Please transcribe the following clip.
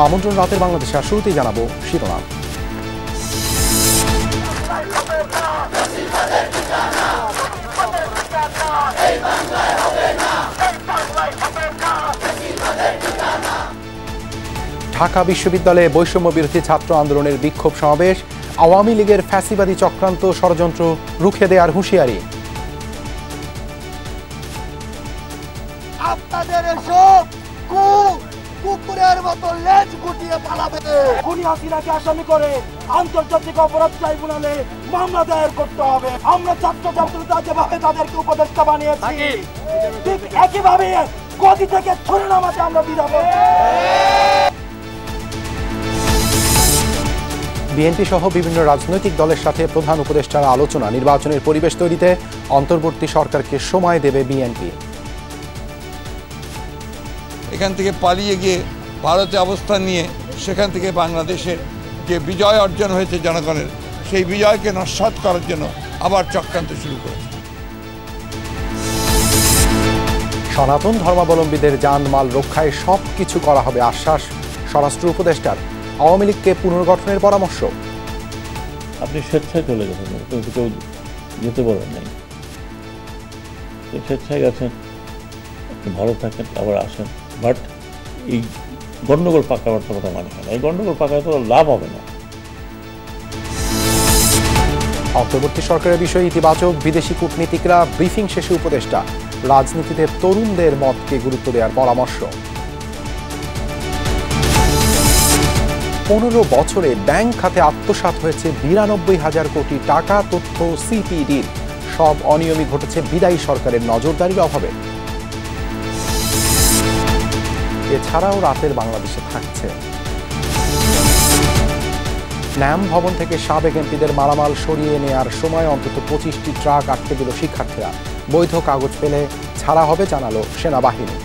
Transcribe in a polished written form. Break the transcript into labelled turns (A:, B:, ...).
A: আমন্ত্রণ রাতের বাংলাদেশে। আর শুরুতেই জানাবো শিরোনাম। ঢাকা বিশ্ববিদ্যালয়ে বৈষম্য বিরোধী ছাত্র আন্দোলনের বিক্ষোভ সমাবেশ, আওয়ামী লীগের ফ্যাসিবাদী চক্রান্ত ষড়যন্ত্র রুখে দেওয়ার হুঁশিয়ারি।
B: আপনাদের এসব কুকুরের মতো লেজ গুটিয়ে পালাবে। খুনি হাসিনাকে আসামি করে আন্তর্জাতিক অপরাধ ট্রাইব্যুনালে মামলা দায়ের করতে হবে। আমরা ছাত্রছাত্রীরা যেভাবে তাদেরকে উপদেষ্টা বানিয়েছি, ঠিক একইভাবে গদি থেকে ছুড়ে নামাতে আমরা দ্বিধা করব।
A: বিএনপি সহ বিভিন্ন রাজনৈতিক দলের সাথে প্রধান উপদেষ্টার আলোচনা, নির্বাচনের পরিবেশ তৈরিতে অন্তর্বর্তী সরকারকে সময় দেবে বিএনপি।
C: এখান থেকে পালিয়ে গিয়ে ভারতে অবস্থান নিয়ে সেখান থেকে বাংলাদেশের যে বিজয় অর্জন হয়েছে জনগণের, সেই বিজয়কে নস্যাৎ করার জন্য আবার চক্রান্ত শুরু করেছে।
A: সনাতন ধর্মাবলম্বীদের জানমাল রক্ষায় সবকিছু করা হবে আশ্বাস স্বরাষ্ট্র উপদেষ্টার। আওয়ামী লীগকে পুনর্গঠনের পরামর্শ।
D: আপনি স্বেচ্ছায় চলে গেছেন, কিন্তু কেউ যেতে বলেন নাই। স্বেচ্ছায় গেছেন, আপনি ভালো থাকেন, আবার আসেন। বাট এই গণ্ডগোল পাকাবার তো কথা মানে হয় না। এই গণ্ডগোল পাকায় তো লাভ হবে না।
A: অন্তর্বর্তী সরকারের বিষয়ে ইতিবাচক, বিদেশি কূটনীতিকরা ব্রিফিং শেষে উপদেষ্টা। রাজনীতিতে তরুণদের মতকে গুরুত্ব দেওয়ার পরামর্শ। 15 বছরে ব্যাংক খাতে আত্মসাৎ হয়েছে 92,000 কোটি টাকা, তথ্য সিপিডির। সব অনিয়মই ঘটেছে বিদায়ী সরকারের নজরদারির অভাবে। এছাড়াও রাতের বাংলাদেশে থাকছে ন্যাম ভবন থেকে সাবেক এমপিদের মালামাল সরিয়ে নেয়ার সময় অন্তত 25টি ট্রাক আটকে দিল শিক্ষার্থীরা। বৈধ কাগজ পেলে ছাড়া হবে জানালো সেনাবাহিনী।